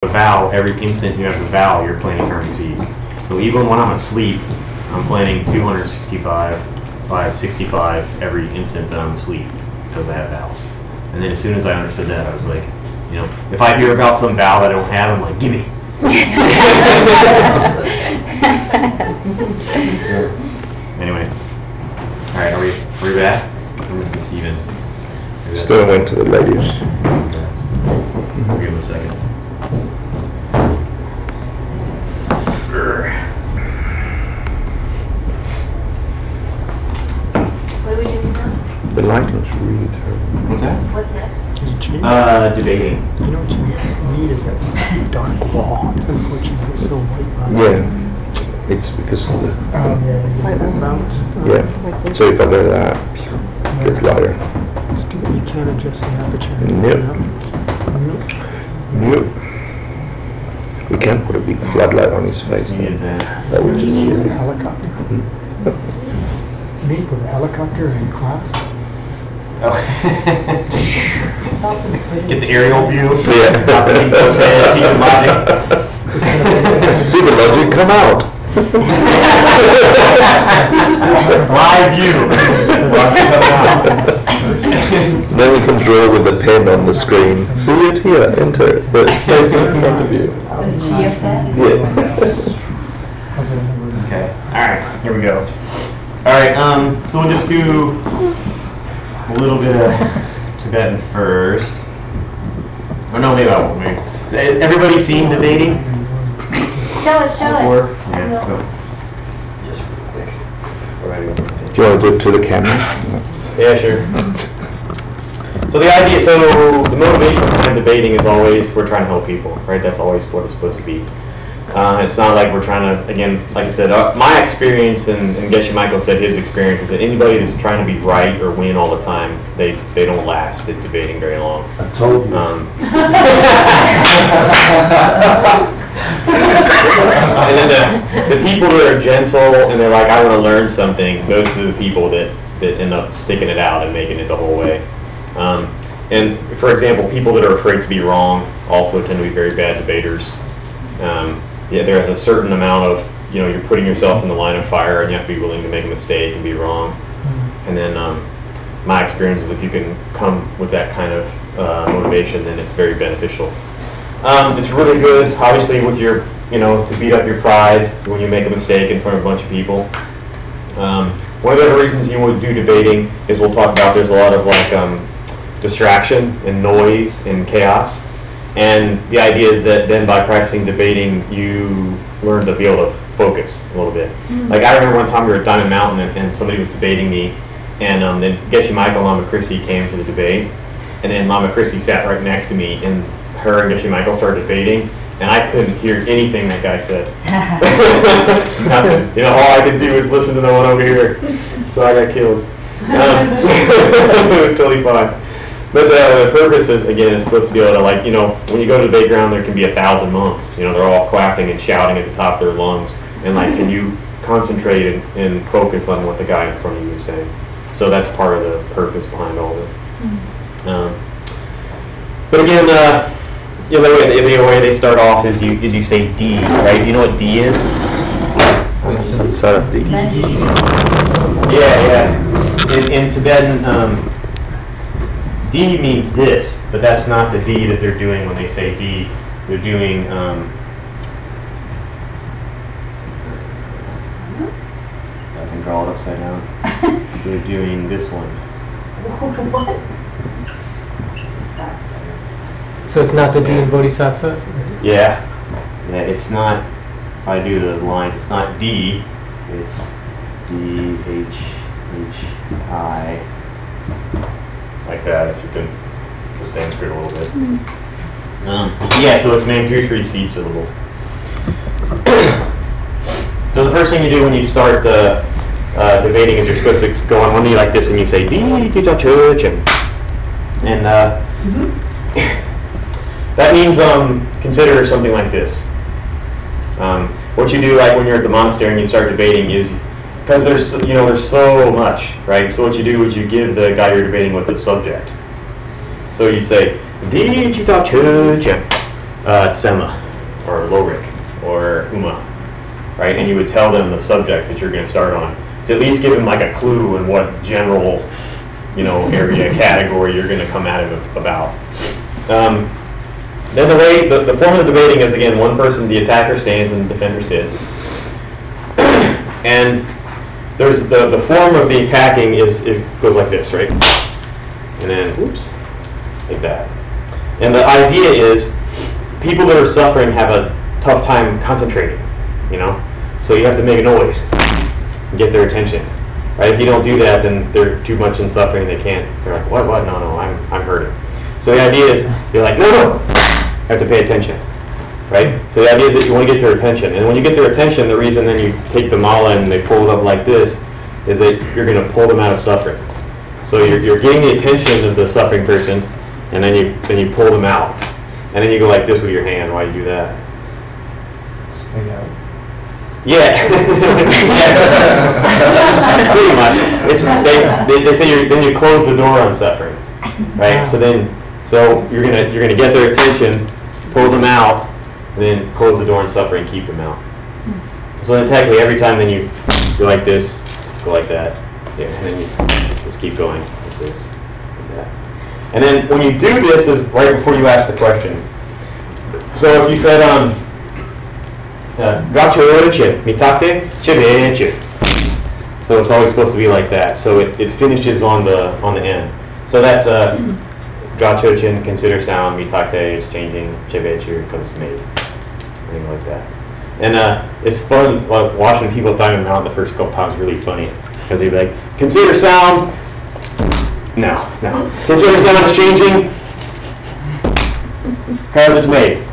a vowel, every instant you have a vowel, you're planning parentheses. So even when I'm asleep, I'm planning 265 by 65 every instant that I'm asleep because I have vowels. And then as soon as I understood that, I was like, you know, if I hear about some vowel that I don't have, I'm like, gimme. Anyway, all right, are we back? I'm missing Steven. Still went to the ladies. I'll give him a second. What are we doing now? The lighting's really terrible. What's that? What's next? Debating. You know what you need is that dark wall. Unfortunately, it's so white. Yeah, it's because of the... Yeah, white mount. Yeah, so if I do that, it gets lighter. You can't adjust the aperture. Nope. Nope. We can't put a big floodlight on his face. You need that. That would Just just... use the helicopter. Me with a helicopter in class. Oh. Just saw some footage. Get the aerial view. Yeah. Not the people's head, see the logic. See the logic come out. Live view. Then we can draw with the pen on the screen. See it here, enter it. But it's space in front of you. Yeah. Okay. All right. Here we go. All right. So we'll just do a little bit of Tibetan first. Oh no, maybe I won't. Everybody seen debating? Show us. Before? Yeah. So just real quick. Do you want to do it to the camera? Yeah, sure. So the idea, so the motivation behind debating is always we're trying to help people, right? That's always what it's supposed to be. It's not like we're trying to, again, like I said, my experience, and Geshe Michael said his experience, is that anybody that's trying to be right or win all the time, they don't last at debating very long. I told you. And then the people that are gentle and they're like, I want to learn something, those are the people that end up sticking it out and making it the whole way. And for example, people that are afraid to be wrong also tend to be very bad debaters. Yeah, there's a certain amount of, you're putting yourself in the line of fire and you have to be willing to make a mistake and be wrong. And then my experience is if you can come with that kind of motivation, then it's very beneficial. It's really good, obviously, with your, to beat up your pride when you make a mistake in front of a bunch of people. One of the other reasons you would do debating is we'll talk about there's a lot of distraction and noise and chaos. And the idea is that then by practicing debating, you learn to be able to focus a little bit. Like I remember one time we were at Diamond Mountain and somebody was debating me, and then Geshe Michael and Lama Christie came to the debate, and then Lama Christie sat right next to me, and her and Geshe Michael started debating, and I couldn't hear anything that guy said. Nothing. All I could do was listen to the one over here, so I got killed. It was totally fine. But the purpose is, again, is supposed to be able to, when you go to the debate ground, there can be 1,000 monks. They're all clapping and shouting at the top of their lungs. And, can you concentrate and focus on what the guy in front of you is saying? So that's part of the purpose behind all of it. But again, the way they start off is you say D, right? You know what D is? Inside of D. Yeah. In Tibetan, D means this, but that's not the D that they're doing when they say D. They're doing, I can draw it upside down. They're doing this one. What? So it's not the D in Bodhisattva? Yeah, it's not, if I do the lines, it's not D, it's D, H, I, like that, if you can just Sanskrit a little bit. Yeah, so it's Manjushri seed syllable. So the first thing you do when you start the debating is you're supposed to go on one knee like this and you say Di Tija Church, and that means consider something like this. What you do when you're at the monastery and you start debating is, because there's so much, right? So what you do is you give the guy you're debating with the subject. So you say Di Tija Church, tsema, or lorik, or uma, right? And you would tell them the subject that you're going to start on, to at least give them like a clue in what general, area category you're going to come at him about. Then the form of the debating is, again, one person, the attacker stands and the defender sits. And there's the form of the attacking it goes like this, right? And then, oops, like that. And the idea is, people that are suffering have a tough time concentrating, So you have to make a noise and get their attention, right? If you don't do that, then they're too much in suffering. They're like, what? No, I'm hurting. So the idea is, you're like, no, you have to pay attention, right? So the idea is that you want to get their attention. And when you get their attention, the reason then you take the mala and they pull it up like this is that you're going to pull them out of suffering. So you're getting the attention of the suffering person, and then you pull them out. And then you go like this with your hand while you do that. Stay out. Yeah. Pretty much. They say then you close the door on suffering, right? So you're gonna get their attention, pull them out, and then close the door on suffering, keep them out. So then technically every time then you go like this, go like that, yeah, and then you just keep going like this, like that. And then when you do this is right before you ask the question. So if you said so it's always supposed to be like that. So it finishes on the end. So that's Drachochin, consider sound, mitakte is changing, chebechu becomes made. Anything like that. And it's fun watching people time them out the first couple times. Really funny because they'd be like, consider sound. No. Consider sound is changing because it's made.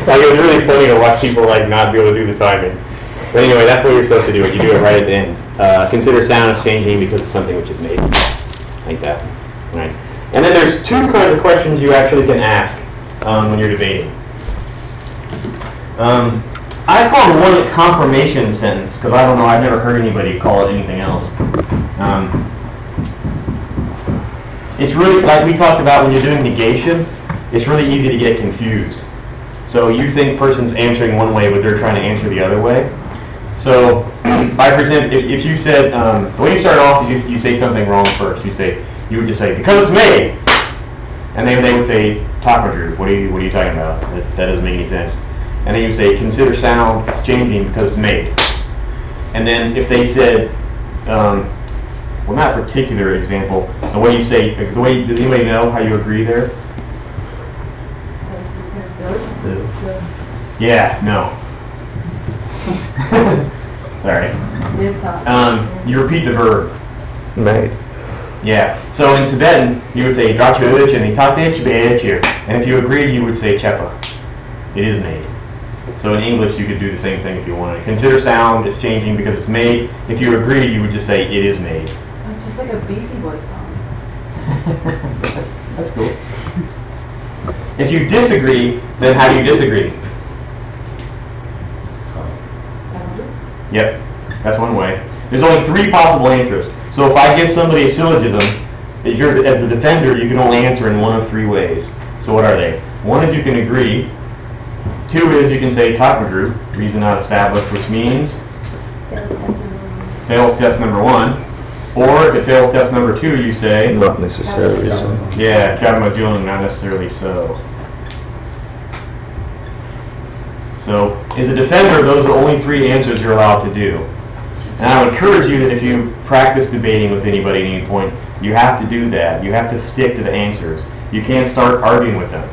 Like, it was really funny to watch people not be able to do the timing. But anyway, that's what you're supposed to do. You do it right at the end. Consider sound is changing because it's something which is made. Like that. Right. And then there's two kinds of questions you actually can ask when you're debating. I call one a confirmation sentence because I don't know. I've never heard anybody call it anything else. It's really, like we talked about when you're doing negation, it's really easy to get confused. So you think person's answering one way, but they're trying to answer the other way. So, for example, if you said, the way you start off, you say something wrong first. You would just say, because it's made. And then they would say, Takmadru, what are you talking about? That doesn't make any sense. And then you would say, consider sound, it's changing because it's made. And then if they said, well, not a particular example, does anybody know how you agree there? Yeah, no. Sorry. You repeat the verb. Made. Yeah. So in Tibetan, you would say Drachuch and and if you agreed, you would say Chepa. It is made. So in English, you could do the same thing if you wanted. Consider sound is changing because it's made. If you agreed, you would just say it is made. It's just like a Beastie Boys song. That's cool. If you disagree, then how do you disagree? Yep, that's one way. There's only three possible answers. So if I give somebody a syllogism, as the defender, you can only answer in one of three ways. So what are they? One is you can agree. Two is you can say Takmadru, reason not established, which means fails test number one. Or if it fails test number two, you say Not necessarily so. yeah, Karamajun, not necessarily so. So, as a defender, those are the only three answers you're allowed to do. And I would encourage you that if you practice debating with anybody at any point, you have to do that. You have to stick to the answers. You can't start arguing with them.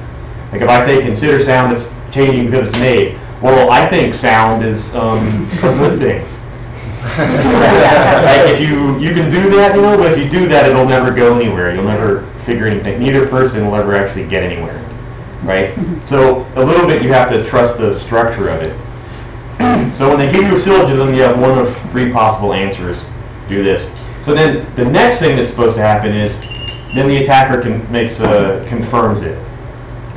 Like if I say consider sound is changing because it's made, well, I think sound is a good thing. Like if you can do that, but if you do that, it'll never go anywhere. You'll never figure anything. Neither person will ever actually get anywhere. Right? So a little bit you have to trust the structure of it. So when they give you a syllogism, you have one of three possible answers. Do this. So then the next thing that's supposed to happen is then the attacker confirms it.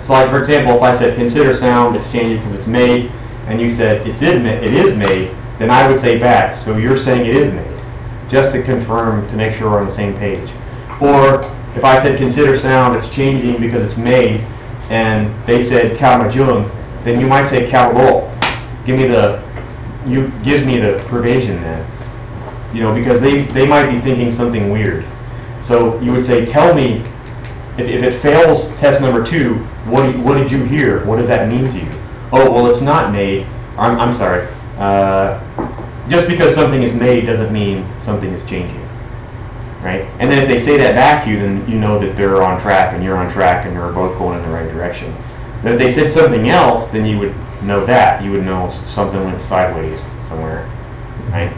So like for example, if I said consider sound is changing because it's made, and you said it is made, then I would say back, so you're saying it is made, just to confirm, to make sure we're on the same page. Or if I said consider sound it's changing because it's made, and they said Kamajung, then you might say Kalabol. Gives me the provision then. You know, because they might be thinking something weird. So you would say, tell me, if it fails test number 2, what did you hear? What does that mean to you? Oh, well, it's not made. I'm sorry. Just because something is made doesn't mean something is changing, right? And then if they say that back to you, then you know that they're on track and you're on track and you're both going in the right direction. But if they said something else, then you would know that. You would know something went sideways somewhere, right?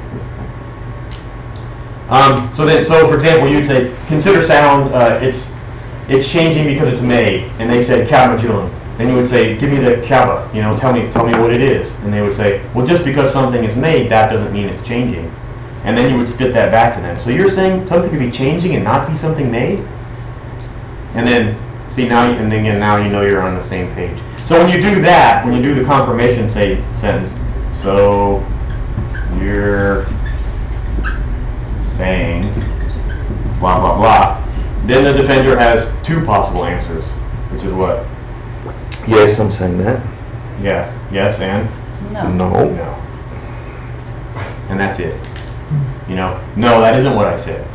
So for example, you'd say, consider sound, it's changing because it's made, and they said Kamajun. Then you would say, give me the Kaba, you know, tell me what it is. And they would say, well, just because something is made, that doesn't mean it's changing. And then you would spit that back to them. So you're saying something could be changing and not be something made? And then, see, now you know you're on the same page. So when you do that, when you do the confirmation sentence, so you're saying blah, blah, blah, then the defender has 2 possible answers, which is what? Yes, I'm saying that. Yeah. Yes, and? No. No. No. And that's it. You know, no, that isn't what I said.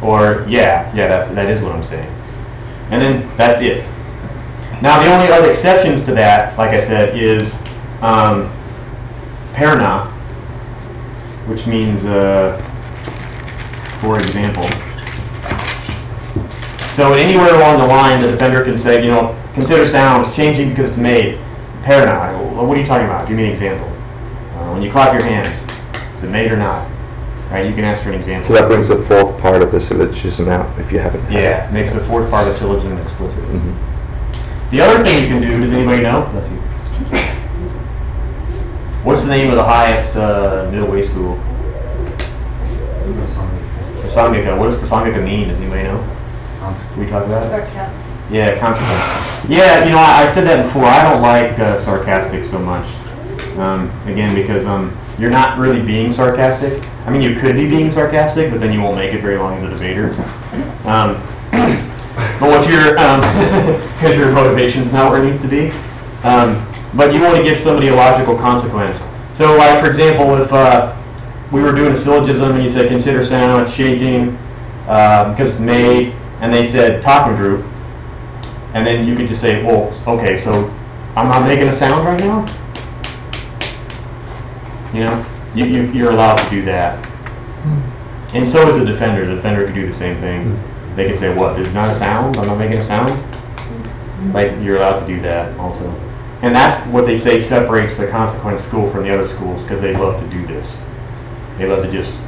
Or, yeah, that is what I'm saying. And then that's it. Now, the only other exceptions to that, like I said, is perna, which means, for example. So anywhere along the line, the defender can say, you know, consider sounds changing because it's made. Perna, what are you talking about? Give me an example. When you clap your hands, is it made or not? Right, you can ask for an example. So that brings the 4th part of the syllogism out, if you haven't had Yeah, it. makes the 4th part of the syllogism explicit. Mm-hmm. The other thing you can do, does anybody know? Let's see. What's the name of the highest middle way school? Prasangika. What does Prasangika mean? Does anybody know? Did we talk about it? Sarcastic. Yeah, consequence. Yeah, you know, I said that before. I don't like sarcastic so much. Again, because you're not really being sarcastic. I mean, you could be being sarcastic, but then you won't make it very long as a debater. But what's your, because your motivation's not where it needs to be. But you want to give somebody a logical consequence. So, like, for example, if we were doing a syllogism and you said, consider sound changing because it's made, and they said, Taken group, and then you could just say, well, okay, so I'm not making a sound right now? You know, you're allowed to do that. And so is the defender. The defender could do the same thing. They could say, what, this is not a sound? I'm not making a sound? Like, you're allowed to do that also. And that's what they say separates the consequence school from the other schools, because they love to do this. They love to just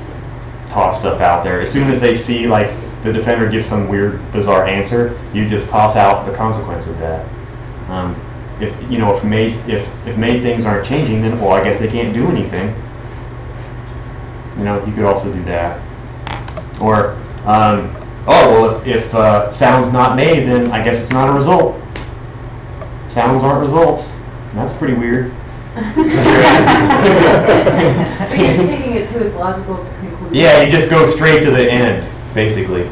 toss stuff out there. As soon as they see, like, the defender gives some weird, bizarre answer, you just toss out the consequence of that. If made things aren't changing, then, well, I guess they can't do anything. You know, you could also do that. Or, if sound's not made, then I guess it's not a result. Sounds aren't results. And that's pretty weird. But you're taking it to its logical conclusion. Yeah, you just go straight to the end, basically.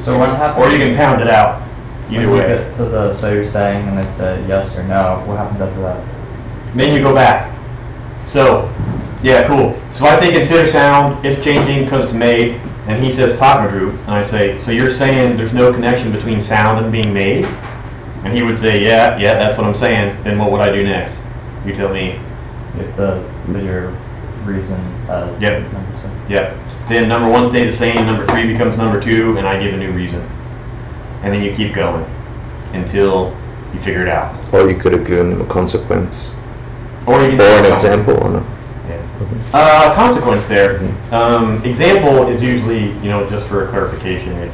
So what happens? Or you can pound it out. Either when you way. get to the so you're saying and they said yes or no, what happens after that? Then you go back. So, yeah, cool. So I say consider sound, it's changing because it's made, and he says Taken group, and I say, so you're saying there's no connection between sound and being made? And he would say, yeah, that's what I'm saying. Then what would I do next? You tell me. If your reason. Yep. Yep. Then number 1 stays the same, number 3 becomes number 2, and I give a new reason. And then you keep going until you figure it out. Or you could have given them a consequence. Or you can Or an example on it. Yeah. Consequence there. Example is usually, just for clarification if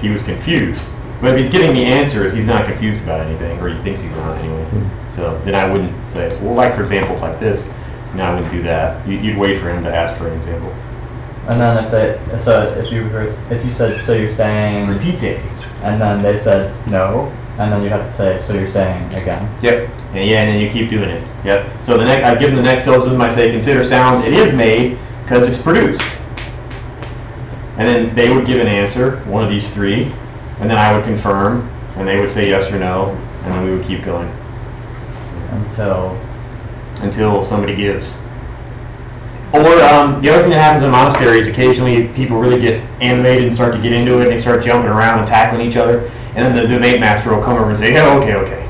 he was confused. But if he's giving me answers, he's not confused about anything, or he thinks he's not anyway. So then I wouldn't say, well, like for examples like this, no, I wouldn't do that. You'd wait for him to ask for an example. And then if you said so you're saying Repeat it. and then they said no, and then you have to say so you're saying again. Yep. And then you keep doing it. Yep. So I give them the next syllogism. I say consider sound. It is made because it's produced. And then they would give an answer, one of these 3, and then I would confirm, and they would say yes or no, and then we would keep going until somebody gives. Or the other thing that happens in monasteries, occasionally people really get animated and start to get into it, and they start jumping around and tackling each other, and then the debate master will come over and say, yeah, okay.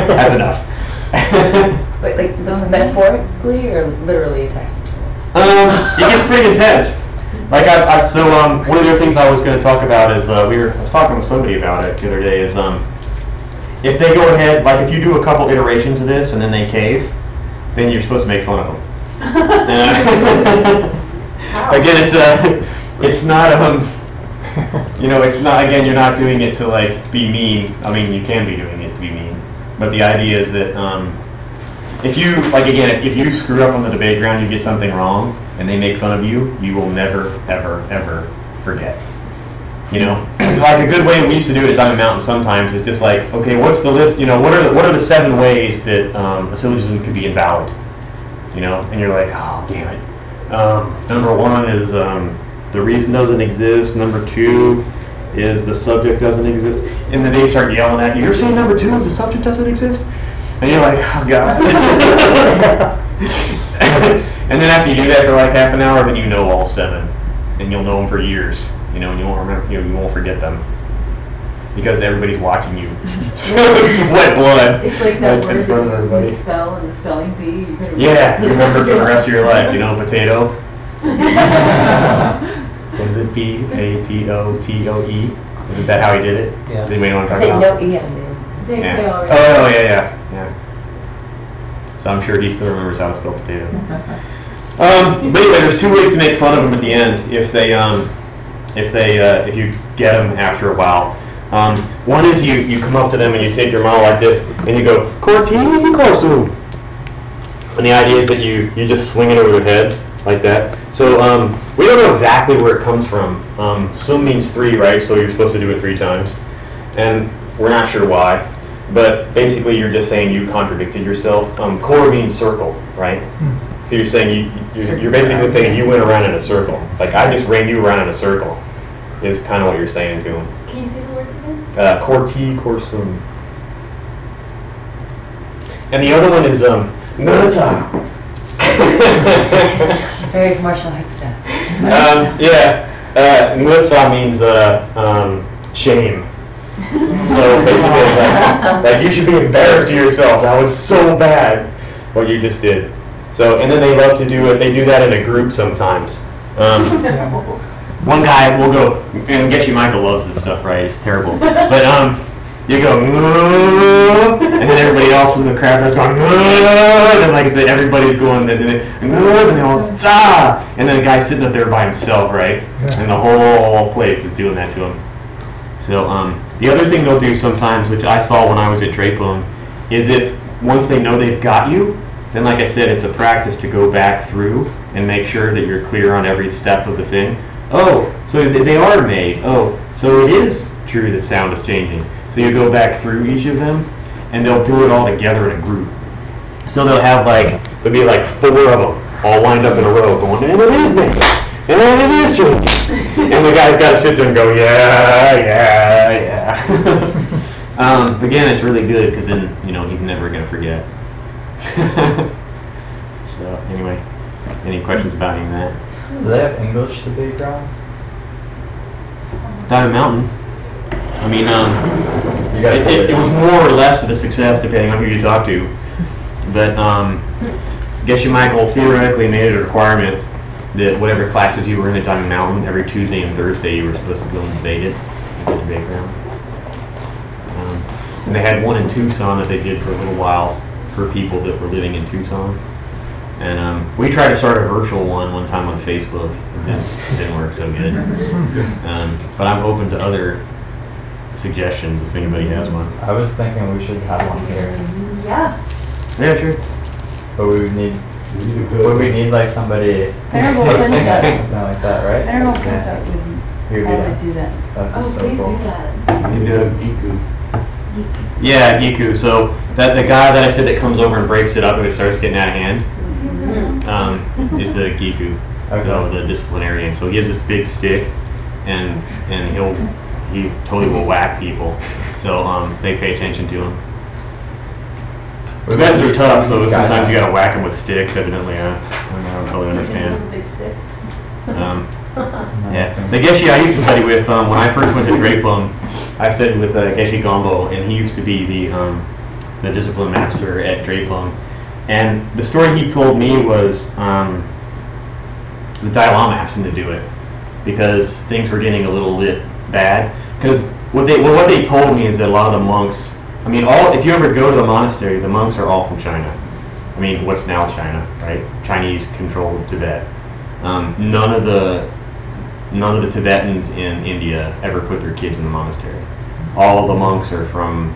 That's enough. Wait, like metaphorically or literally attacking each other? It gets pretty intense. Like one of the things I was going to talk about is I was talking with somebody about it the other day is if they go ahead, like if you do a couple iterations of this and then they cave, then you're supposed to make fun of them. Again, it's not it's not, again, you're not doing it to like be mean. I mean, you can be doing it to be mean, but the idea is that if you screw up on the debate ground, you get something wrong, and they make fun of you, you will never, ever, ever forget. Like a good way we used to do it at Diamond Mountain sometimes is just like, okay, what's the list? What are the 7 ways that a syllogism could be invalid? And you're like, oh, damn it. Number 1 is the reason doesn't exist. Number 2 is the subject doesn't exist. And then they start yelling at you. You're saying number 2 is the subject doesn't exist? And you're like, oh, God. And then after you do that for like half an hour, then you know all 7. And you'll know them for years. And you won't remember, you won't forget them. Because everybody's watching you. So it's wet blood. It's like that word that you misspell in the spelling bee. Yeah, you remember for the rest of your life, potato. Was it P-A-T-O-T-O-E? Isn't that how he did it? Yeah. Did anybody want to talk Say about no E. Yeah. Oh, yeah. So I'm sure he still remembers how to spell potato. But anyway, there's 2 ways to make fun of them at the end if you get them after a while. One is you come up to them and you take your model like this and you go, Korti Korsu. And the idea is that you just swing it over their head like that. So we don't know exactly where it comes from. Sum means 3, right? So you're supposed to do it 3 times. And we're not sure why. But basically you're just saying you contradicted yourself. Kor means circle, right? So you're saying you're basically saying you went around in a circle. Like I just ran you around in a circle is kind of what you're saying to him. Can you say the words again? Korti Korsum. And the other one is Ngata. Very commercial stuff. Ngata means shame. So basically it's like you should be embarrassed of yourself. That was so bad what you just did. So, and then they love to do it. They do that in a group sometimes. One guy will go, and Getchy Michael loves this stuff, right? It's terrible. But you go, and then everybody else in the crowd starts going, and like I said, everybody's going, and they all, and then the guy's sitting up there by himself, right? And the whole place is doing that to him. So the other thing they'll do sometimes, which I saw when I was at Drapone, is if once they know they've got you, then like I said, it's a practice to go back through and make sure that you're clear on every step of the thing. Oh, so they are made. Oh, so it is true that sound is changing. So you go back through each of them, and they'll do it all together in a group. So there'll be like 4 of them all lined up in a row going, and it is made, and it is changing. And the guy's got to sit there and go, yeah. Again, it's really good because then he's never going to forget. So anyway, any questions about any of that? Do they have English debate grounds? Diamond Mountain. I mean, it was more or less of a success depending on who you talk to. But Geshe Michael theoretically made it a requirement that whatever classes you were in at Diamond Mountain, every Tuesday and Thursday you were supposed to go and debate it at the debate ground. And they had one in Tucson that they did for a little while for people that were living in Tucson. And we tried to start a virtual one time on Facebook. It didn't work so good. But I'm open to other suggestions if anybody has one. I was thinking we should have one here. Yeah. Yeah, sure. But we would need like somebody Venerable hosting it or Prince something like that, right? Venerable Prince would do that. That'd be Oh, so please cool. do that. You can do it. Yeah, Giku. So that the guy that I said that comes over and breaks it up if it starts getting out of hand is the Giku. Okay. So the disciplinarian. So he has this big stick, and he totally will whack people. So they pay attention to him. Tibetans are tough, so sometimes you gotta whack them with sticks. Evidently, I don't totally understand. Big stick. Yeah, the Geshe I used to study with when I first went to Drepung, I studied with Geshe Gombo, and he used to be the discipline master at Drepung. And the story he told me was the Dalai Lama asked him to do it because things were getting a little bit bad. Because what they told me is that a lot of the monks, I mean, if you ever go to the monastery, the monks are all from China. I mean, what's now China, right? Chinese controlled Tibet. None of the Tibetans in India ever put their kids in the monastery. All of the monks are from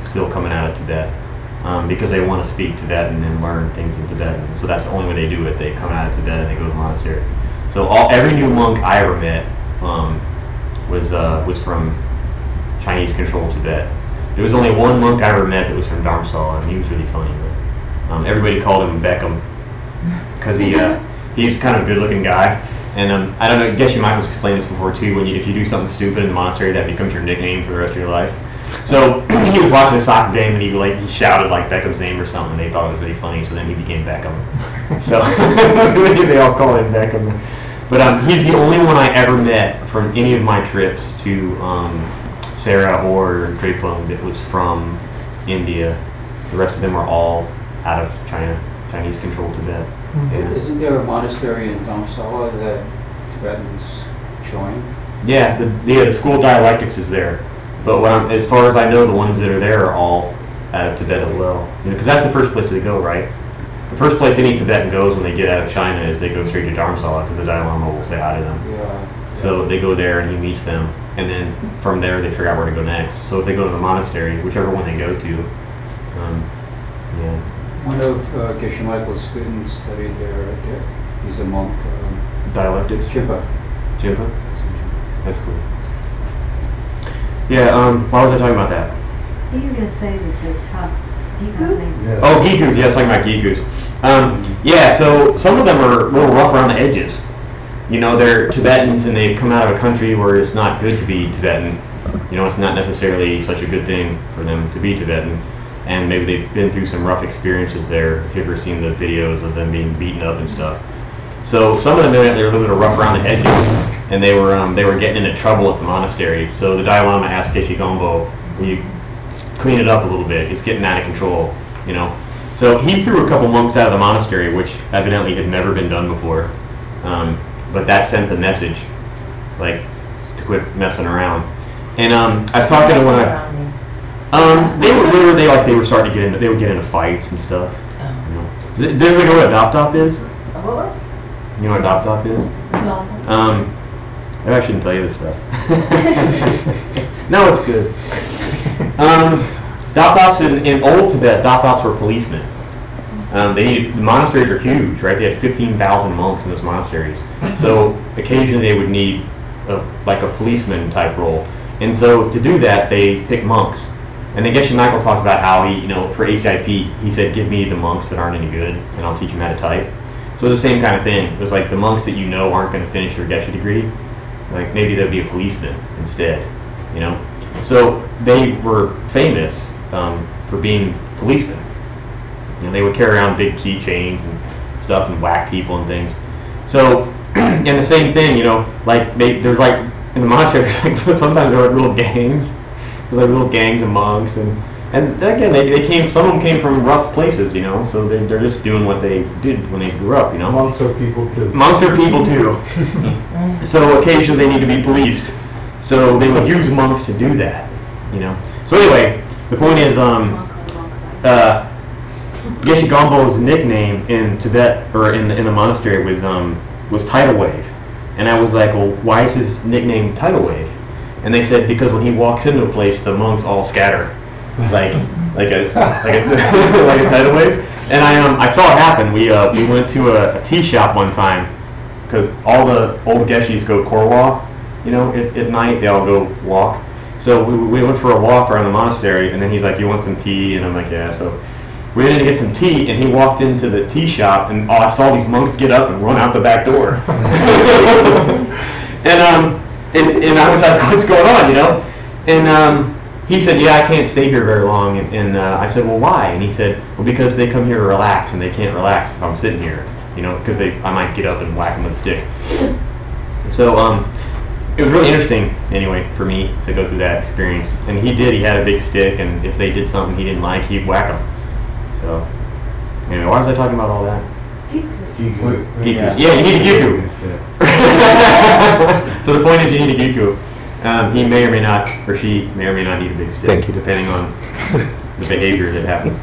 still coming out of Tibet because they want to speak Tibetan and learn things in Tibetan. So that's the only way they do it. They come out of Tibet and they go to the monastery. So every new monk I ever met was from Chinese-controlled Tibet. There was only one monk I ever met that was from Dharamsala, and he was really funny. But, everybody called him Beckham because he's kind of a good-looking guy. And I don't know, I guess you might have explained this before too. If you do something stupid in the monastery, that becomes your nickname for the rest of your life. So he was watching a soccer game and he shouted like Beckham's name or something. And they thought it was really funny, so then he became Beckham. So they all called him Beckham. But he's the only one I ever met from any of my trips to Sarah or Drepung that was from India. The rest of them are all out of China, Chinese-controlled Tibet. Yeah. Isn't there a monastery in Dharamsala that Tibetans join? Yeah, the school of dialectics is there. But as far as I know, the ones that are there are all out of Tibet as well. Because that's the first place they go, right? The first place any Tibetan goes when they get out of China is they go straight to Dharamsala because the Dalai Lama will say hi to them. Yeah. So they go there and he meets them, and then from there they figure out where to go next. So if they go to the monastery, whichever one they go to, yeah. One of Geshe Michael's students studied there. He's a monk. Dialectics? Jimpa. Jimpa? That's cool. Yeah, why was I talking about that? You were going to say that they're tough. Something. Oh, Gikus, yeah, I was talking about Gikus. Yeah, so some of them are a little rough around the edges. They're Tibetans and they come out of a country where it's not good to be Tibetan. It's not necessarily such a good thing for them to be Tibetan. And maybe they've been through some rough experiences there, if you've ever seen the videos of them being beaten up and stuff. So some of them, they were a little bit rough around the edges, and they were getting into trouble at the monastery. So the Dalai Lama asked Geshe Gombo, will you clean it up a little bit? It's getting out of control, So he threw a couple monks out of the monastery, which evidently had never been done before. But that sent the message, to quit messing around. And I was talking to one of they were starting to get into, they would get into fights and stuff. Do you know what a dop-top is? What? You know what a dop-top is? No. Maybe I shouldn't tell you this stuff. No, it's good. Dop-tops in old Tibet, dop-tops were policemen. The monasteries are huge, right? They had 15,000 monks in those monasteries. So occasionally they would need a policeman type role. And so to do that, they pick monks. And then Geshe Michael talks about how he, for ACIP, he said, give me the monks that aren't any good, and I'll teach them how to type. So it's the same kind of thing. It was like the monks that aren't going to finish their Geshe degree, maybe they'll be a policeman instead, So they were famous for being policemen. They would carry around big keychains and stuff and whack people and things. So, and the same thing, there's in the monastery, sometimes there were little gangs. There's little gangs of monks, and again, some of them came from rough places, so they're just doing what they did when they grew up, Monks are people too. Monks are people too. So occasionally they need to be policed. So they would use monks to do that, So anyway, the point is, Geshe Gombo's nickname in Tibet, or in the monastery, was Tidal Wave. And I was like, well, why is his nickname Tidal Wave? And they said because when he walks into a place, the monks all scatter, like a tidal wave. And I saw it happen. We went to a tea shop one time because all the old Geshes go korwa, at night they all go walk. So we went for a walk around the monastery, and then he's like, "You want some tea?" And I'm like, "Yeah." So we went in to get some tea, and he walked into the tea shop, and I saw these monks get up and run out the back door. And And I was like, what's going on, you know? And he said, yeah, I can't stay here very long. And I said, well, why? And he said, well, because they come here to relax, and they can't relax if I'm sitting here, you know, because I might get up and whack them with a stick. So it was really interesting, anyway, for me to go through that experience. And he had a big stick, and if they did something he didn't like, he'd whack them. So, anyway, why was I talking about all that? Gikus. Yeah, you need a giku. So the point is, you need a giku. He may or may not, or she may or may not need a big stick. Thank you. Depending on the behavior that happens.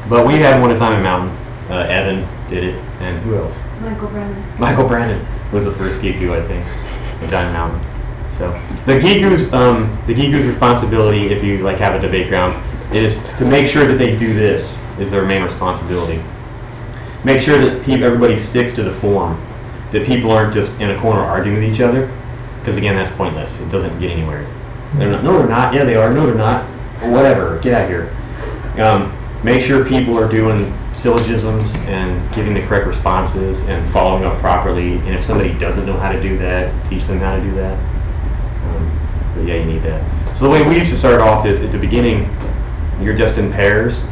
But we had one at a time in Mountain. Evan did it, and who else? Michael Brandon was the first giku, I think, at Diamond Mountain. So the giku's responsibility, if you like have a debate ground, is to make sure that they do this. Is their main responsibility. Make sure that everybody sticks to the form. That people aren't just in a corner arguing with each other, because again, that's pointless. It doesn't get anywhere. They're not. No, they're not. Yeah, they are. No, they're not. Whatever. Get out of here. Make sure people are doing syllogisms and giving the correct responses and following up properly. And if somebody doesn't know how to do that, teach them how to do that. But yeah, you need that. So the way we used to start off is at the beginning, you're just in pairs,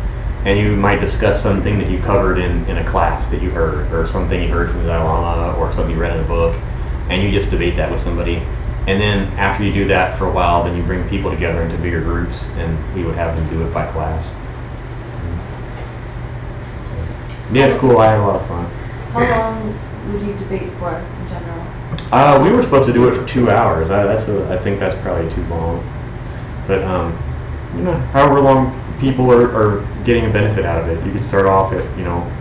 and you might discuss something that you covered in a class that you heard, or something you heard from the Dalai Lama, or something you read in a book, and you just debate that with somebody. And then after you do that for a while, then you bring people together into bigger groups, and we would have them do it by class. Yeah, it's cool. I had a lot of fun. How long would you debate for in general? We were supposed to do it for 2 hours. I think that's probably too long. But you know, however long people are getting a benefit out of it. You could start off at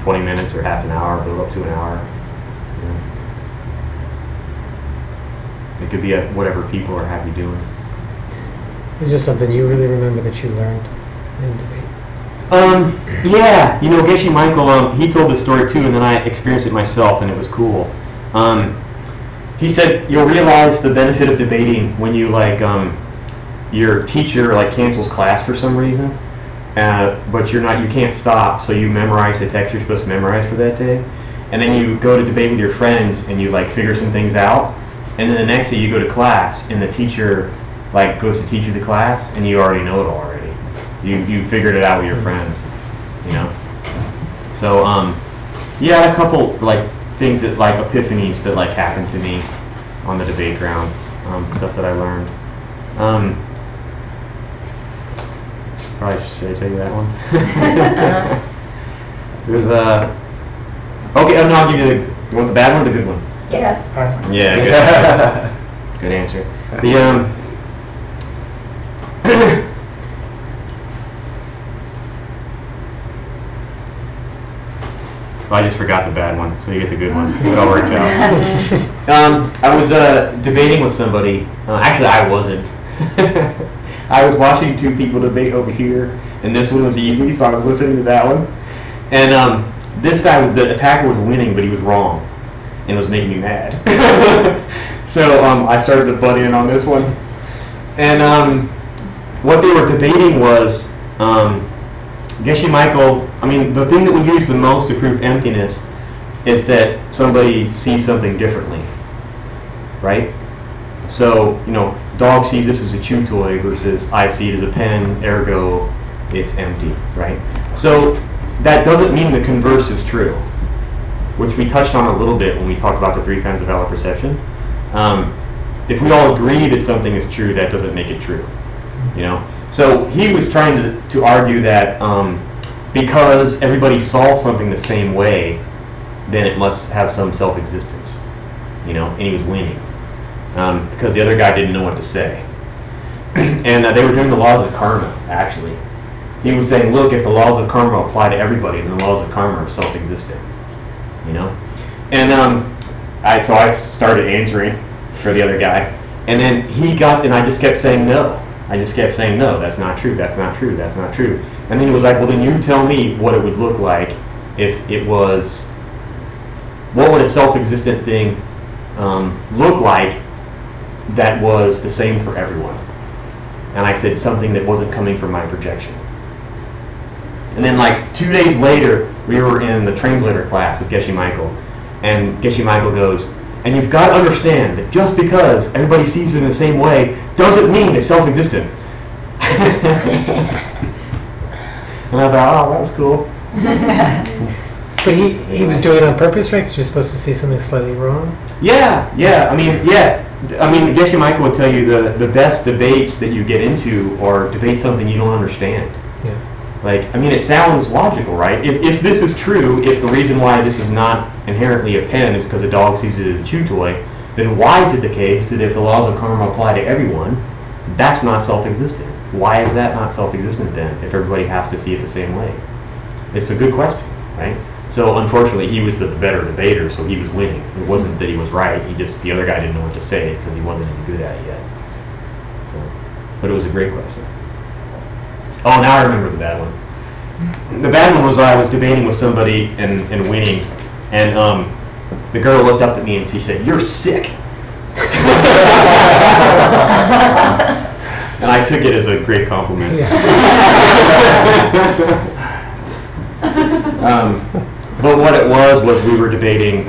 20 minutes or half an hour, build up to an hour. It could be at whatever people are happy doing. Is there something you really remember that you learned in debate? Yeah, Geshe Michael, he told this story too, and then I experienced it myself, and it was cool. He said you'll realize the benefit of debating when you your teacher cancels class for some reason, but you can't stop, so you memorize the text you're supposed to memorize for that day, and then you go to debate with your friends and you figure some things out, and then the next day you go to class and the teacher goes to teach you the class and you already know it already. You figured it out with your friends, So yeah, I had a couple things that epiphanies that happened to me on the debate ground, stuff that I learned. Probably should I tell you that one? It was okay. No, I'll give you you want the bad one or the good one? Yes. Yeah. Good. Good answer. I just forgot the bad one, so you get the good one. It all works out. I was debating with somebody. Actually, I wasn't. I was watching two people debate over here, and this one was easy, so I was listening to that one. And this guy the attacker was winning, but he was wrong, and it was making me mad. So I started to butt in on this one. And what they were debating was Geshe Michael. The thing that we use the most to prove emptiness is that somebody sees something differently, right? So, dog sees this as a chew toy versus I see it as a pen, ergo it's empty, right? So that doesn't mean the converse is true, which we touched on a little bit when we talked about the 3 kinds of valid perception. If we all agree that something is true, that doesn't make it true, So he was trying to argue that because everybody saw something the same way, then it must have some self-existence, and he was winning because the other guy didn't know what to say. And they were doing the laws of karma, actually. He was saying, look, if the laws of karma apply to everybody, then the laws of karma are self-existent, And so I started answering for the other guy, and then and I just kept saying no. I just kept saying, no, that's not true, that's not true, that's not true. And then he was like, well, then you tell me what it would look like if it was, what would a self-existent thing look like that was the same for everyone? And I said something that wasn't coming from my projection. And then 2 days later, we were in the translator class with Geshe Michael. And Geshe Michael goes, And you've got to understand that just because everybody sees it in the same way doesn't mean it's self-existent. And I thought, oh, that was cool. But he was doing it on purpose, right? Because you're supposed to see something slightly wrong? Yeah. I mean, Geshe Michael would tell you the best debates that you get into are debate something you don't understand. Yeah. Like, I mean, it sounds logical, right? If this is true, if the reason why this is not inherently a pen is because a dog sees it as a chew toy, then why is it the case that if the laws of karma apply to everyone, that's not self-existent? Why is that not self-existent then, if everybody has to see it the same way? It's a good question, right? So unfortunately, he was the better debater, so he was winning. It wasn't that he was right, the other guy didn't know what to say because he wasn't any good at it yet. So, but it was a great question. Oh, now I remember the bad one. The bad one was I was debating with somebody and winning, and the girl looked up at me and she said, "You're sick." And I took it as a great compliment. Yeah. But what it was we were debating.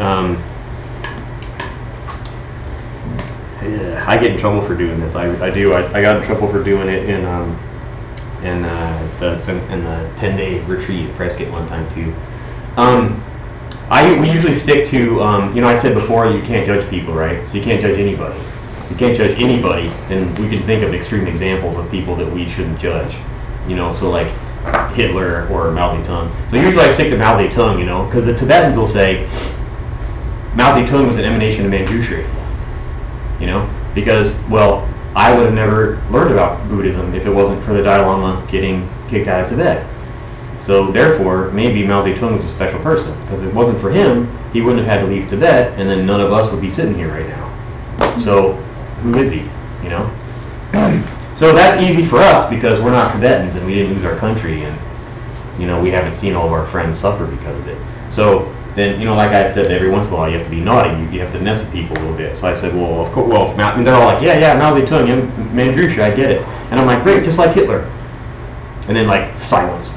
I get in trouble for doing this. I do. I got in trouble for doing it in the 10-day retreat at Prescott one time too. We usually stick to I said before you can't judge people, right? So you can't judge anybody. If you can't judge anybody, then we can think of extreme examples of people that we shouldn't judge. So like Hitler or Mao Zedong. So usually I stick to Mao Zedong, because the Tibetans will say Mao Zedong was an emanation of Manjushri. Because, well, I would have never learned about Buddhism if it wasn't for the Dalai Lama getting kicked out of Tibet. So therefore, maybe Mao Zedong was a special person, because if it wasn't for him, he wouldn't have had to leave Tibet, and then none of us would be sitting here right now. So who is he? So that's easy for us because we're not Tibetans and we didn't lose our country, and we haven't seen all of our friends suffer because of it. So then, like I said, every once in a while you have to be naughty. You have to mess with people a little bit. So I said, well, of course. Well, they're all like, yeah, Mao Zedong, Manjushri, I get it. And I'm like, great, just like Hitler. And then like silence,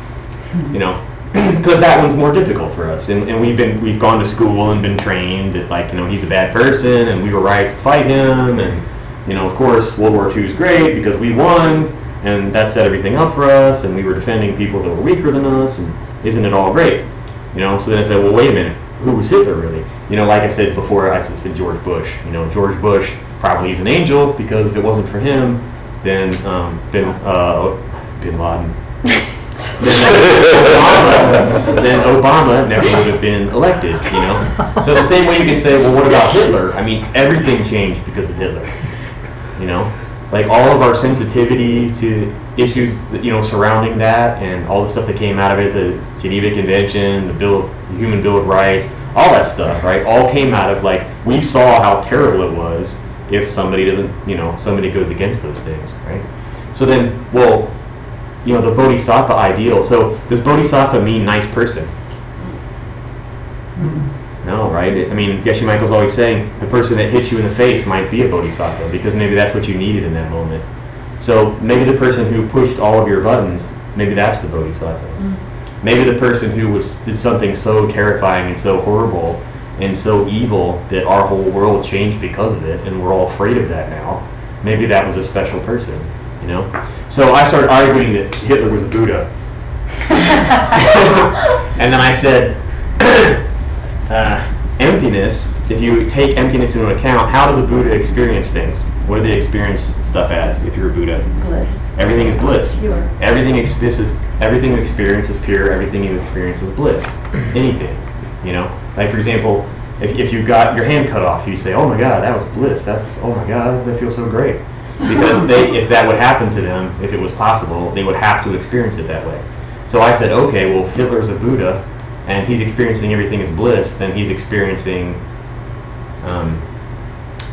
because that one's more difficult for us. And we've gone to school and been trained that he's a bad person and we were right to fight him, and of course World War II is great because we won and that set everything up for us, and we were defending people that were weaker than us, and isn't it all great? So then I said, well, wait a minute, who was Hitler really? Like I said before, I said George Bush. George Bush probably is an angel because if it wasn't for him, then Bin Laden. then Obama never would have been elected, So the same way you can say, well, what about Hitler? I mean, everything changed because of Hitler, Like all of our sensitivity to issues, surrounding that, and all the stuff that came out of it, the Geneva Convention, the Human Bill of Rights, all that stuff, right? All came out of we saw how terrible it was if somebody doesn't, somebody goes against those things, right? So then, well, the bodhisattva ideal. So does bodhisattva mean nice person? No, right? I mean, Geshe Michael's always saying the person that hits you in the face might be a bodhisattva because maybe that's what you needed in that moment. So maybe the person who pushed all of your buttons, maybe that's the bodhisattva. Maybe the person who did something so terrifying and so horrible and so evil that our whole world changed because of it, and we're all afraid of that now. Maybe that was a special person. So I started arguing that Hitler was a Buddha. And then I said, emptiness, if you take emptiness into account, how does a Buddha experience things? What do they experience stuff as if you're a Buddha? Bliss. Everything is bliss. Pure. Everything you experience is pure. Everything you experience is bliss. Anything, Like for example, if you got your hand cut off, you say, "Oh my God, that was bliss. Oh my God, that feels so great." Because if that would happen to them, if it was possible, they would have to experience it that way. So I said, okay, well, if Hitler's a Buddha and he's experiencing everything as bliss, then he's experiencing,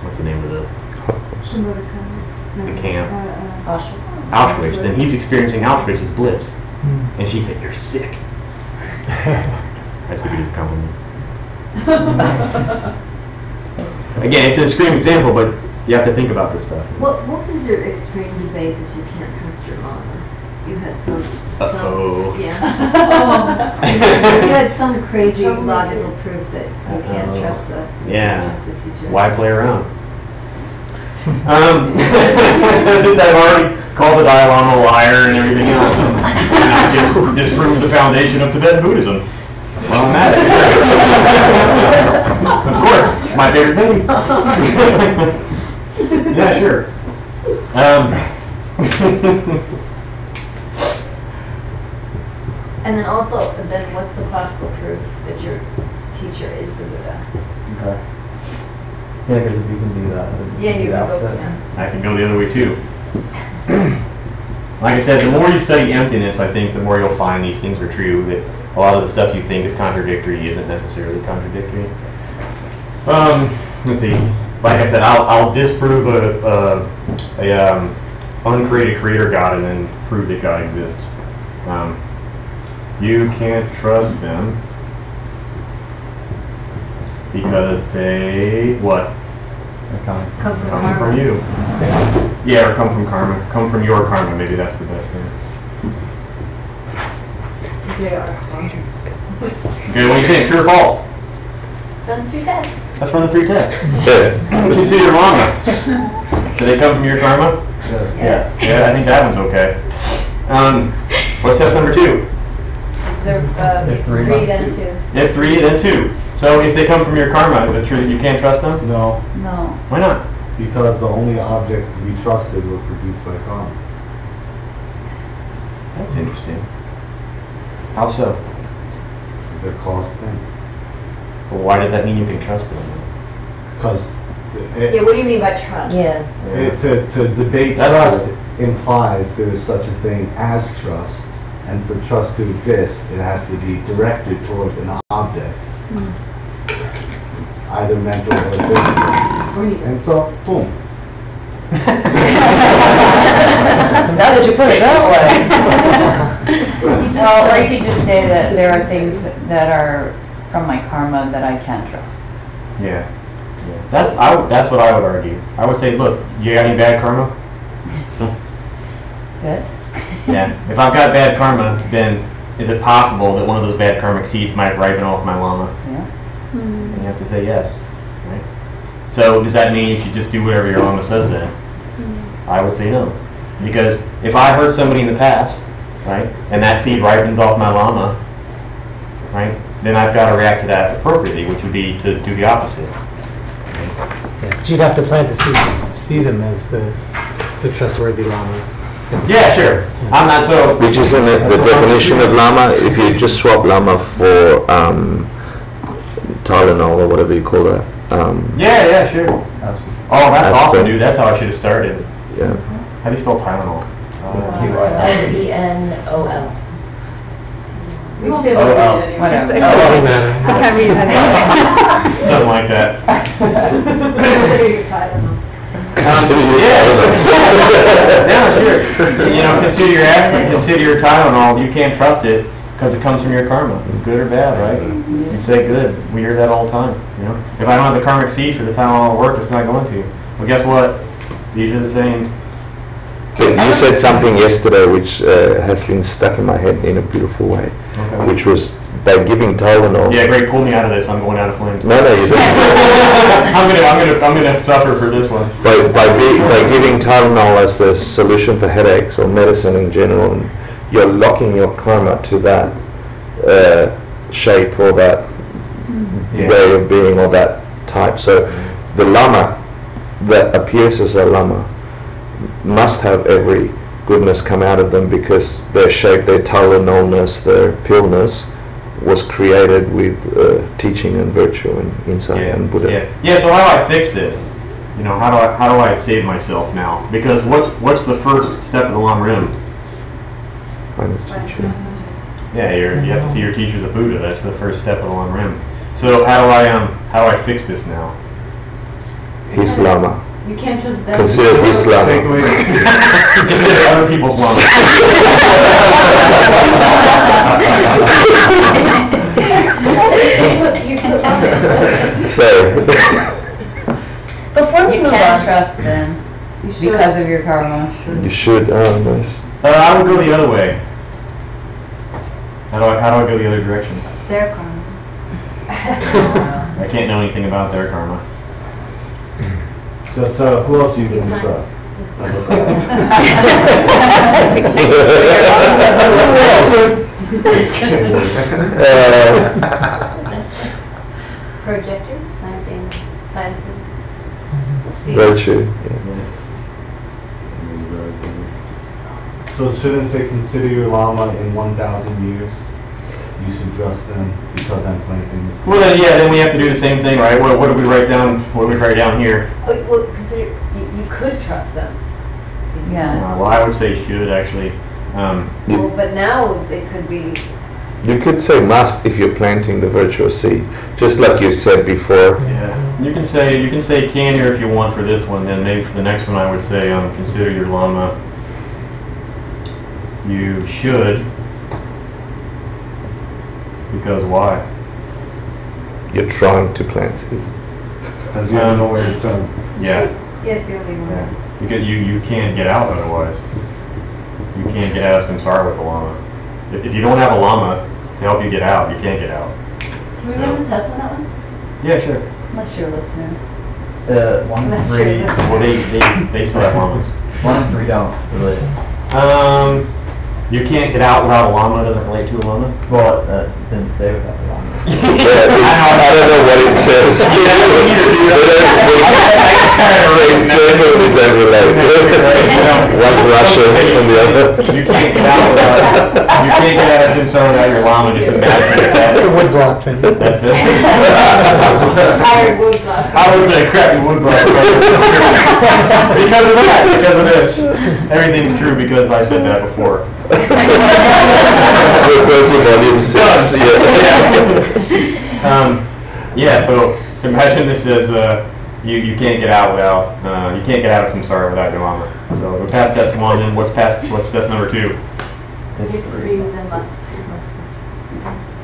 what's the name of the camp? Auschwitz. Then he's experiencing Auschwitz as bliss. And she said, "You're sick." That's a good compliment. Again, it's an extreme example, but you have to think about this stuff. What was your extreme debate that you can't trust your mama? you had some, Uh-oh. yeah. You had some crazy logical proof that you can't Uh-oh. trust a, Yeah. trust a teacher. Why play around? Since I've already called the Dalai Lama a liar and everything else, and I just disproved the foundation of Tibetan Buddhism. Well, I'm at it. Of course, it's my favorite thing. Yeah, sure. And then also, then what's the classical proof that your teacher is Garuda? Okay. Yeah, because if you can do that, then Yeah, you do the can go, opposite. yeah. I can go the other way too. Like I said, the more you study emptiness, I think the more you'll find these things are true, that a lot of the stuff you think is contradictory isn't necessarily contradictory. Let's see. Like I said, I'll disprove a uncreated creator God and then prove that God exists. You can't trust them because they, what? They're coming. Come from Come karma. from you. Yeah, or come from karma. Come from your karma, maybe that's the best thing. They are. Okay, what do you think? True or false? Run through tests. Let's run the 3 tests. Consider your mama. Do they come from your karma? Yes. Yeah, I think that one's okay. What's test number 2? Is there, If three 3 must then two. 2? If 3, then 2. So if they come from your karma, is it true that you can't trust them? No, No. Why not? because the only objects to be trusted were produced by karma. That's interesting. How so? Because they're cost things. Well, why does that mean you can trust them? Because Yeah, what do you mean by trust? Yeah. to debate That's trust implies there is such a thing as trust, and for trust to exist, it has to be directed towards an object, either mental or physical. And so, boom. Now that you put it that way. Well, or you could just say that there are things that are from my karma that I can't trust. Yeah. That's what I would argue. I would say, look, you got any bad karma? Good? Yeah. If I've got bad karma, then is it possible that one of those bad karmic seeds might ripen off my lama? Yeah. And you have to say yes. Right? So does that mean you should just do whatever your lama says then? I would say no. Because if I hurt somebody in the past, right, and that seed ripens off my lama, right, then I've got to react to that appropriately, which would be to do the opposite. Yeah, but you'd have to plant to see them as the trustworthy lama. Yeah, sure. I'm not so. Which is in the definition of lama. If you just swap lama for Tylenol or whatever you call that. Yeah, sure. That's That's awesome, the- dude. That's how I should have started. Yeah. How do you spell Tylenol? Lenol. We won't Oh, disagree oh. anyway. Whatever. Doesn't matter. I can't read it. Something like that. Consider your title. Yeah, sure. You know, consider your aspirin, consider your Tylenol. You can't trust it because it comes from your karma, good or bad, right? You say good. We hear that all the time. You know, if I don't have the karmic seed for the Tylenol to work, it's not going to. Well, guess what? These are the same. Okay, you said something yesterday which has been stuck in my head in a beautiful way, Okay. which was by giving Tylenol. Yeah, great. Pull me out of this. I'm going out of flames. No, you don't. I'm gonna suffer for this one. by giving Tylenol as the solution for headaches or medicine in general, and you're locking your karma to that shape or that way of being or that type. So the lama that appears as a lama must have every goodness come out of them because their shape, their Tylenolness, their pillness was created with teaching and virtue and insight and Buddha. Yeah. So how do I fix this? You know, how do I save myself now? Because what's the first step of the Lam Rim? Find a teacher. Yeah, you have to see your teacher's a Buddha. That's the first step of the Lam Rim. So how do I fix this now? His lama. You can't just them. Consider his lama. Consider other people's lama. So, Before you can't trust them You should. because of your karma. you should, oh nice. I would go the other way. How do I go the other direction? Their karma. I can't know anything about their karma. So who else you can trust? Projector, planting. Virtue. So shouldn't say consider your lama in 1,000 years? You should trust them because I'm planting the seed. Well, then, yeah, then we have to do the same thing, right? What do we write down? What do we write down here? Well, consider, you could trust them. Yeah. Well, I would say should actually. Well, but now they could be. You could say must if you're planting the virtual seed, just like you said before. Yeah, you can say can here if you want for this one. Then maybe for the next one, I would say consider your lama. You should, because why? You're trying to plant seeds. Does he have nowhere to turn? Yeah. Yes, the only one. Yeah. Because you can't get out otherwise. You can't get out of samsara with a lama. If you don't have a lama to help you get out, you can't get out. Can we run the test on that one? Yeah, sure. Unless you're a listener. 1 and That's 3. true, that's- Well, they still have lamas. 1 and 3 don't really. You can't get out without a lama. Doesn't relate to a lama. Well, it didn't say without the llama. I don't know what it says. They definitely don't relate. One's Russian and the other. You can't get out without. You can't get out of samsara without your lama. Just imagine that. It's the wood block thing. That's it. Tired wood block. I would have been a crappy wood block. Because of that. Because of this. Everything's true because I said that before. We're going to volume 6. Yeah, so imagine this as you can't get out without you can't get out of samsara without your lama. So we're past test 1, and what's test number 2?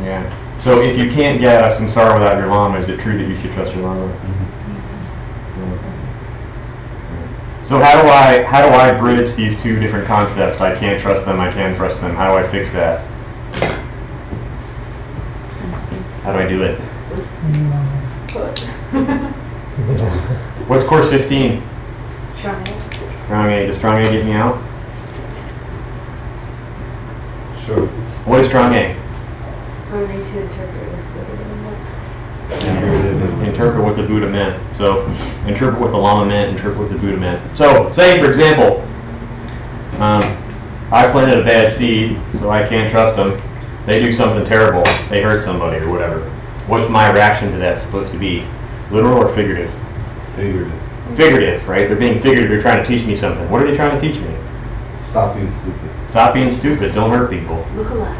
Yeah. So if you can't get out of samsara without your lama, is it true that you should trust your lama? So how do I bridge these two different concepts? I can't trust them, I can trust them. How do I fix that? How do I do it? What's course 15? Strong A. Does strong A get me out? Sure. What is strong A? Only to interpret. Interpret what the Buddha meant. So, interpret what the Lama meant, interpret what the Buddha meant. So, say for example, I planted a bad seed, so I can't trust them. They do something terrible. They hurt somebody or whatever. What's my reaction to that supposed to be? Literal or figurative? Figurative. Figurative, right? They're being figurative. They're trying to teach me something. What are they trying to teach me? Stop being stupid. Stop being stupid. Don't hurt people. Look alive.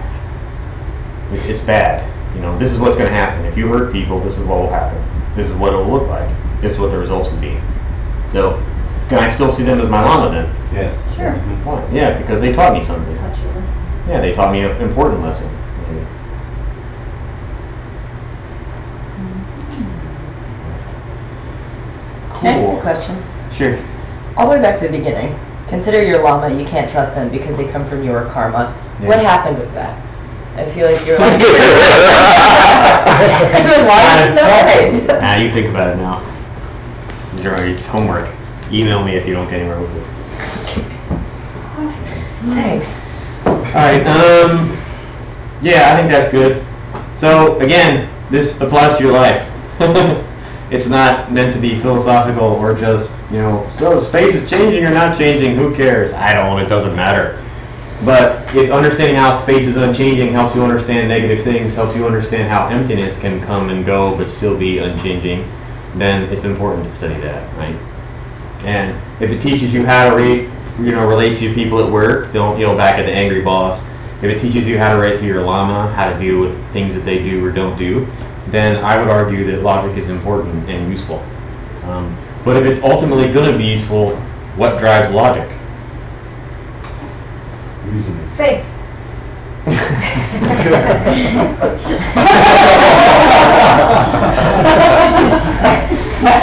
It's bad. You know, this is what's going to happen. If you hurt people, this is what will happen. This is what it will look like. This is what the results will be. So, can I still see them as my Lama then? Yes. Sure. Why? Yeah, because they taught me something. Yeah, they taught me an important lesson. Can I ask you a question? Sure. All the way back to the beginning. Consider your lama, you can't trust them because they come from your karma. Yeah. What happened with that? I feel like you're like... why is it not right? You think about it now. It's homework. Email me if you don't get anywhere with it. Thanks. Alright, yeah, I think that's good. So, again, this applies to your life. It's not meant to be philosophical or just, you know, so space is changing or not changing, who cares? I don't, it doesn't matter. But if understanding how space is unchanging helps you understand negative things, helps you understand how emptiness can come and go but still be unchanging, then it's important to study that, right? And if it teaches you how to relate to people at work, don't yell back at the angry boss. If it teaches you how to relate to your Lama, how to deal with things that they do or don't do, then I would argue that logic is important and useful. But if it's ultimately going to be useful, what drives logic? Reasoning. Faith.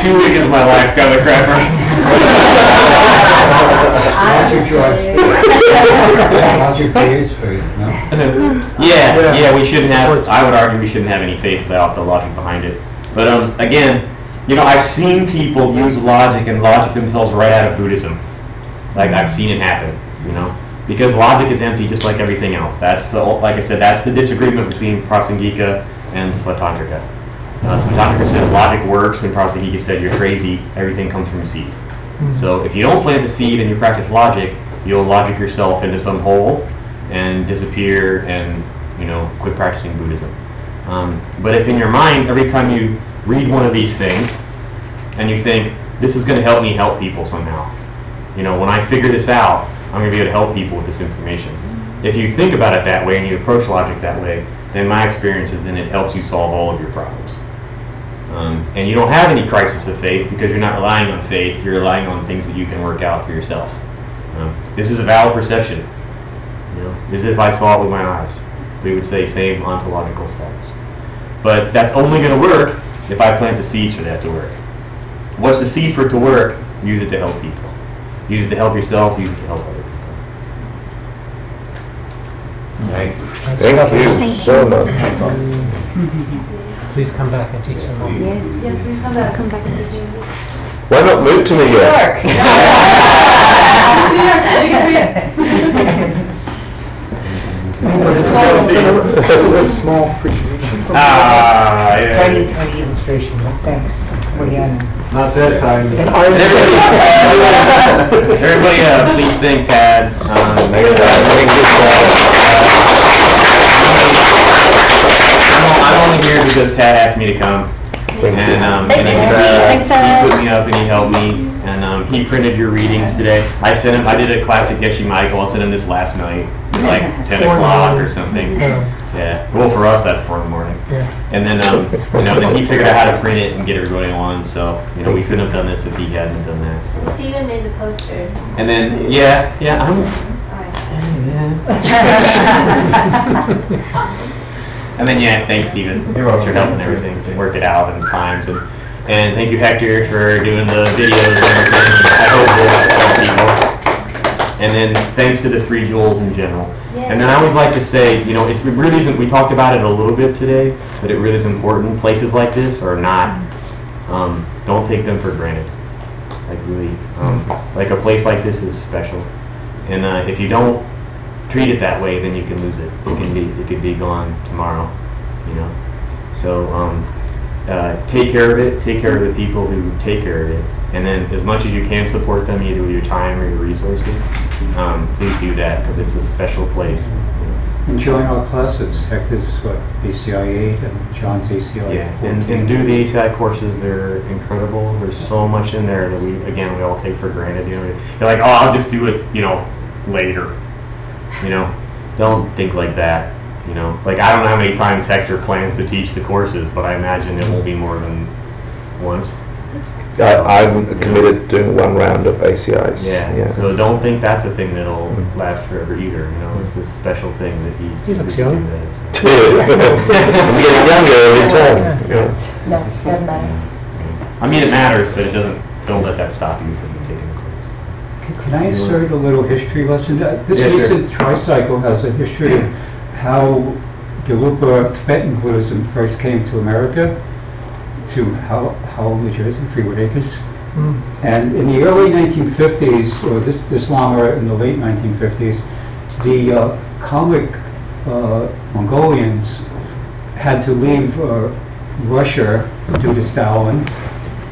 2 weeks of my life got the crap right. Logic pays faith, no? Yeah, we shouldn't have, I would argue we shouldn't have any faith without the logic behind it. But again, you know, I've seen people use logic and logic themselves right out of Buddhism. Like, I've seen it happen, you know? Because logic is empty just like everything else. That's the, like I said, that's the disagreement between Prasangika and Svatantrika. Svatantrika says logic works, and Prasangika said you're crazy, everything comes from a seed. So if you don't plant the seed and you practice logic, you'll logic yourself into some hole and disappear and, you know, quit practicing Buddhism. But if in your mind, every time you read one of these things and you think, this is going to help me help people somehow, you know, when I figure this out, I'm going to be able to help people with this information. If you think about it that way and you approach logic that way, then my experience is then it helps you solve all of your problems. And you don't have any crisis of faith because you're not relying on faith, you're relying on things that you can work out for yourself. This is a valid perception. You know, this is if I saw it with my eyes. We would say same ontological status. But that's only going to work if I plant the seeds for that to work. What's the seed for it to work? Use it to help people. Use it to help yourself, use it to help other people. Thank you so much. Please come back and teach some more. Yes, please come back and teach. Why not move to New York? This is a small presentation. Tiny illustration. Thanks again. Not that time. Everybody, please thank Tad. I'm only here because Tad asked me to come. And he put me up and he helped me. And he printed your readings today. I sent him, I did a classic Geshe Michael. I sent him this last night, like 10 o'clock or something. Yeah. Well, for us, that's 4 in the morning. Yeah. And then, you know, then he figured out how to print it and get everybody on. So, you know, we couldn't have done this if he hadn't done that. So. Steven made the posters. And then, yeah, I'm. And then, yeah, thanks, Steven. Thanks for helping everything, work it out and times. And thank you, Hector, for doing the videos and everything. I hope we'll help people. And then thanks to the 3 jewels in general. Yeah. And then I always like to say, you know, it really isn't, we talked about it a little bit today, but it really is important. Places like this are not, don't take them for granted. Like really, like a place like this is special. And if you don't treat it that way, then you can lose it. It could be gone tomorrow, you know. So take care of it. Take care of the people who take care of it, and then as much as you can support them, either with your time or your resources. Please do that because it's a special place. And join our classes. Hector's ACI 8 and John's ACI 14. Yeah, and do the ACI courses. They're incredible. There's so much in there that we all take for granted. You know, you're like, oh, I'll just do it, you know, later. You know, don't think like that. You know, like I don't know how many times Hector plans to teach the courses, but I imagine it won't be more than once. I'm committed to doing 1 round of ACIs. Yeah. So don't think that's a thing that'll last forever either. You know, it's this special thing that he's. He looks young. I'm getting younger every time. Yeah. No, it doesn't matter. I mean, it matters, but it doesn't. Don't let that stop you from taking the course. Can I insert a little history lesson? This recent tricycle has a history of how Gelugpa Tibetan Buddhism first came to America, to Howell, New Jersey, Freewood Acres. And in the early 1950s, or this Lama in the late 1950s, the Kalmyk Mongolians had to leave Russia due to Stalin,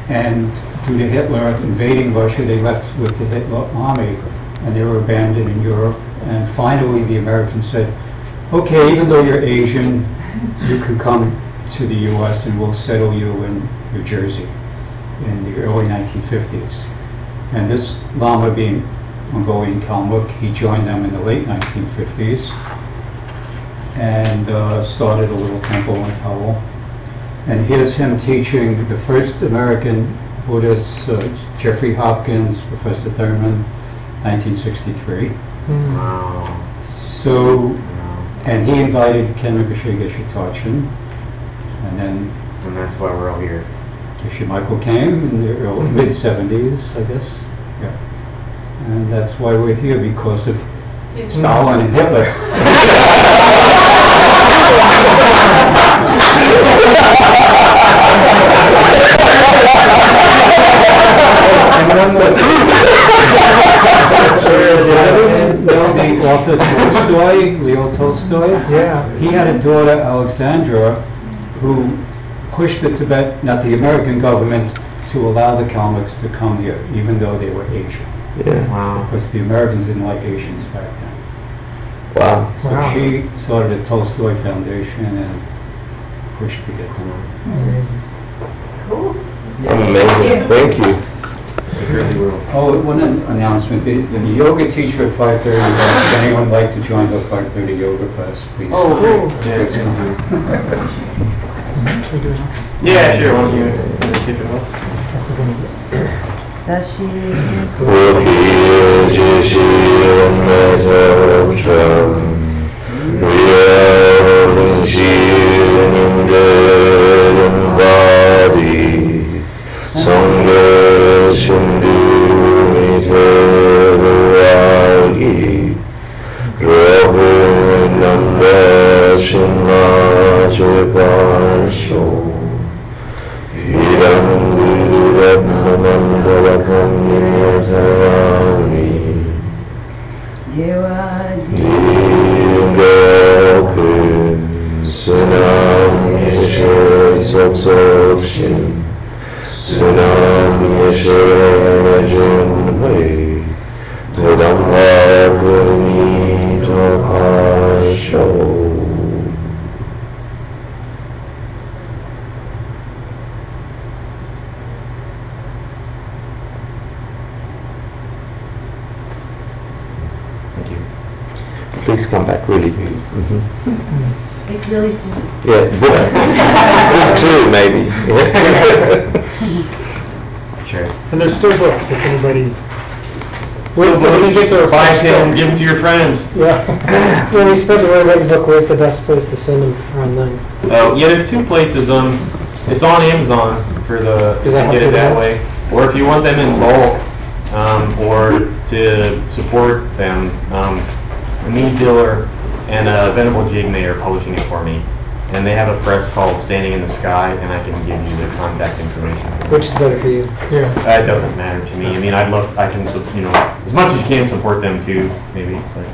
and due to Hitler invading Russia, they left with the Hitler army, and they were abandoned in Europe. And finally, the Americans said, okay, even though you're Asian, you can come to the U.S. and we'll settle you in New Jersey in the early 1950s. And this Lama, being Mongolian Kalmyk, he joined them in the late 1950s and started a little temple in Howell. And here's him teaching the first American Buddhists, Jeffrey Hopkins, Professor Thurman, 1963. Wow. So, and he invited Ken Geshe Tachin, and that's why we're all here. Geshe Michael came in the mid-70s, I guess. Yeah. And that's why we're here, because of Stalin and Hitler. And one more thing. The author Tolstoy, Leo Tolstoy, Yeah. he had a daughter, Alexandra, who pushed the not the American government, to allow the Kalmyks to come here, even though they were Asian. Yeah. Wow. Because the Americans didn't like Asians back then. Wow. So Wow. she started a Tolstoy Foundation and pushed to get them. Cool. Amazing. Thank you. Oh, one announcement, the yoga teacher at 5:30, if anyone would like to join the 5:30 yoga class, please. Oh, cool. Please come. Yeah, sure. Why don't you kick it off? Sashi. Thank you. Please come back, really. It's really simple. Yeah, book two, maybe. Sure. And there's still books, if anybody... Still books, buy 10, give them to your friends. Yeah. When we spread the word about your book, where's the best place to send them online? Oh, yeah, there's two places. It's on Amazon for the, Is that to get how it that it is? way. Or if you want them in bulk, or to support them, me, Diller, and Venerable Jigme are publishing it for me. And they have a press called Standing in the Sky, and I can give you the contact information. Which is better for you? Yeah. It doesn't matter to me. I mean, I can, as much as you can support them too, maybe. But.